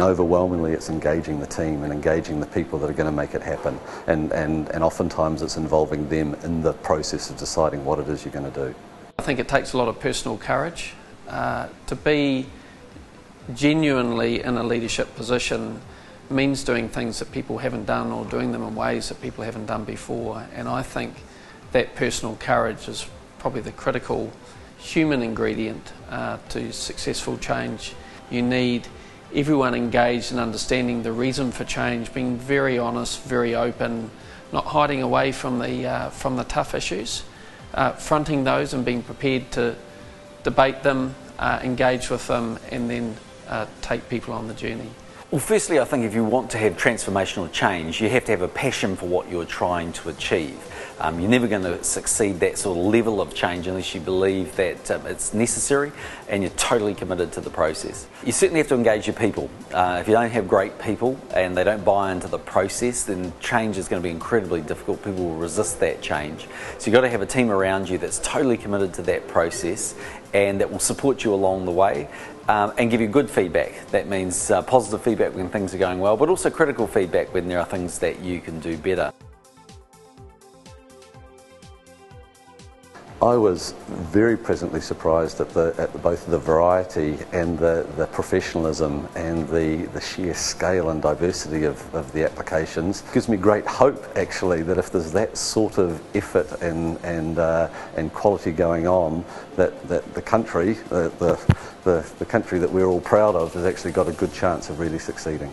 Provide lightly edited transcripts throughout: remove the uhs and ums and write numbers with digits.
overwhelmingly it's engaging the team and engaging the people that are going to make it happen, and oftentimes it's involving them in the process of deciding what it is you're going to do. I think it takes a lot of personal courage to be genuinely in a leadership position. Means doing things that people haven't done, or doing them in ways that people haven't done before, and I think that personal courage is probably the critical human ingredient to successful change. You need everyone engaged in understanding the reason for change, being very honest, very open, not hiding away from the tough issues, fronting those and being prepared to debate them, engage with them, and then take people on the journey. Well, firstly, I think if you want to have transformational change, you have to have a passion for what you're trying to achieve. You're never going to succeed that sort of level of change unless you believe that it's necessary and you're totally committed to the process. You certainly have to engage your people. If you don't have great people and they don't buy into the process, then change is going to be incredibly difficult. People will resist that change. So you've got to have a team around you that's totally committed to that process and that will support you along the way. And give you good feedback. That means positive feedback when things are going well, but also critical feedback when there are things that you can do better. I was very pleasantly surprised at both the variety and the professionalism and the sheer scale and diversity of the applications. It gives me great hope, actually, that if there's that sort of effort and quality going on, that the country, the country that we're all proud of, has actually got a good chance of really succeeding.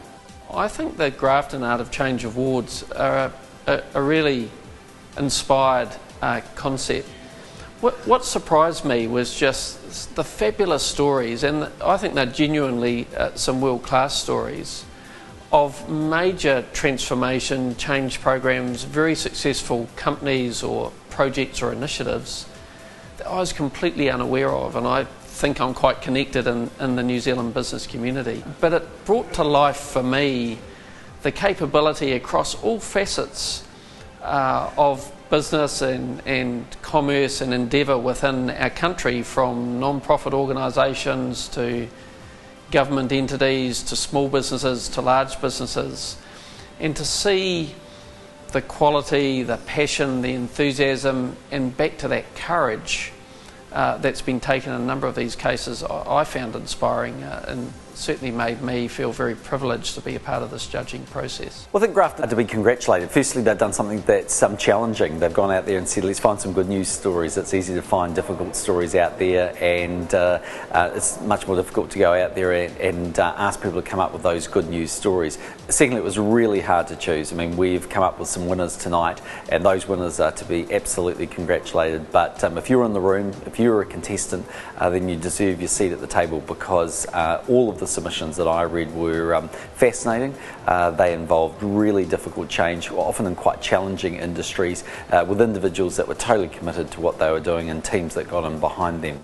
I think the Grafton Art of Change Awards are a really inspired concept. What surprised me was just the fabulous stories, and I think they're genuinely some world-class stories of major transformation, change programs, very successful companies or projects or initiatives that I was completely unaware of, and I think I'm quite connected in the New Zealand business community. But it brought to life for me the capability across all facets of business and commerce and endeavour within our country, from non-profit organisations to government entities to small businesses to large businesses, and to see the quality, the passion, the enthusiasm, and back to that courage that's been taken in a number of these cases, I found inspiring and certainly made me feel very privileged to be a part of this judging process. Well, I think Grafton are to be congratulated. Firstly, they've done something that's challenging. They've gone out there and said, let's find some good news stories. It's easy to find difficult stories out there, and it's much more difficult to go out there and ask people to come up with those good news stories. Secondly, it was really hard to choose. I mean, we've come up with some winners tonight, and those winners are to be absolutely congratulated. But if you're in the room, if you're a contestant, then you deserve your seat at the table, because all of the submissions that I read were fascinating. They involved really difficult change, often in quite challenging industries, with individuals that were totally committed to what they were doing and teams that got in behind them.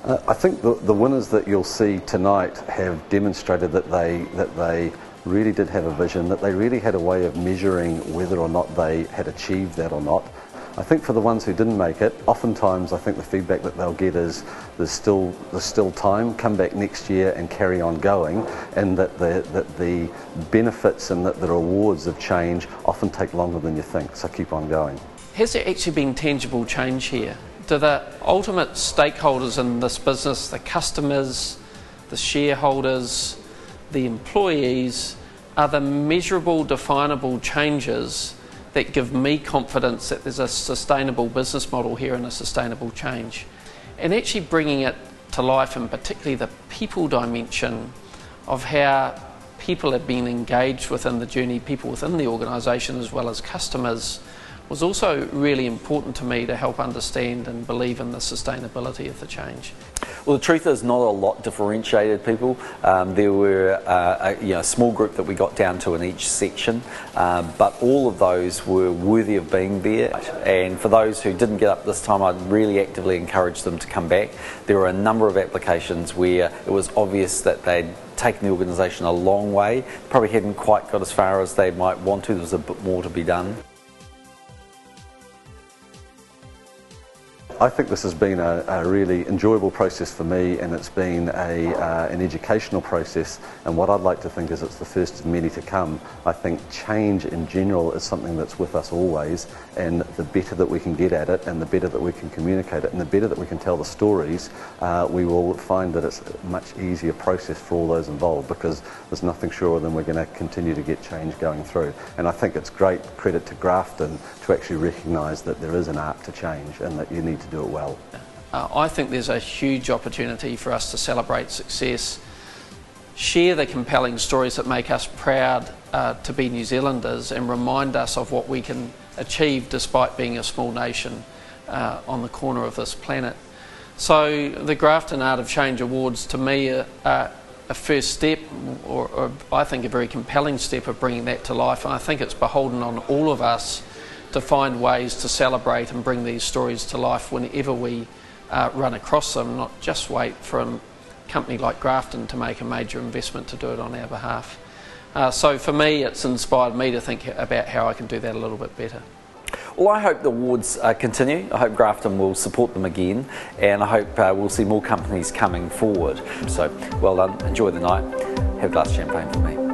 I think the winners that you'll see tonight have demonstrated that they really did have a vision, that they really had a way of measuring whether or not they had achieved that or not. I think for the ones who didn't make it, oftentimes I think the feedback that they'll get is there's still time, come back next year and carry on going, and that the benefits and that the rewards of change often take longer than you think, so keep on going. Has there actually been tangible change here? Do the ultimate stakeholders in this business, the customers, the shareholders, the employees, are the measurable, definable changes that give me confidence that there's a sustainable business model here and a sustainable change? And actually bringing it to life, and particularly the people dimension of how people have been engaged within the journey, people within the organisation as well as customers, was also really important to me to help understand and believe in the sustainability of the change. Well, the truth is, not a lot differentiated people. There were a small group that we got down to in each section, but all of those were worthy of being there. And for those who didn't get up this time, I'd really actively encourage them to come back. There were a number of applications where it was obvious that they'd taken the organisation a long way, probably hadn't quite got as far as they might want to. There was a bit more to be done. I think this has been a really enjoyable process for me, and it's been an educational process, and what I'd like to think is it's the first of many to come. I think change in general is something that's with us always, and the better that we can get at it, and the better that we can communicate it, and the better that we can tell the stories, we will find that it's a much easier process for all those involved, because there's nothing surer than we're going to continue to get change going through. And I think it's great credit to Grafton to actually recognise that there is an art to change and that you need to do it well. I think there's a huge opportunity for us to celebrate success, share the compelling stories that make us proud to be New Zealanders, and remind us of what we can achieve despite being a small nation on the corner of this planet. So the Grafton Art of Change Awards to me are a first step, or I think a very compelling step of bringing that to life, and I think it's beholden on all of us to find ways to celebrate and bring these stories to life whenever we run across them, not just wait for a company like Grafton to make a major investment to do it on our behalf. So for me, it's inspired me to think about how I can do that a little bit better. Well, I hope the awards continue. I hope Grafton will support them again, and I hope we'll see more companies coming forward. So well done, enjoy the night, have a glass of champagne for me.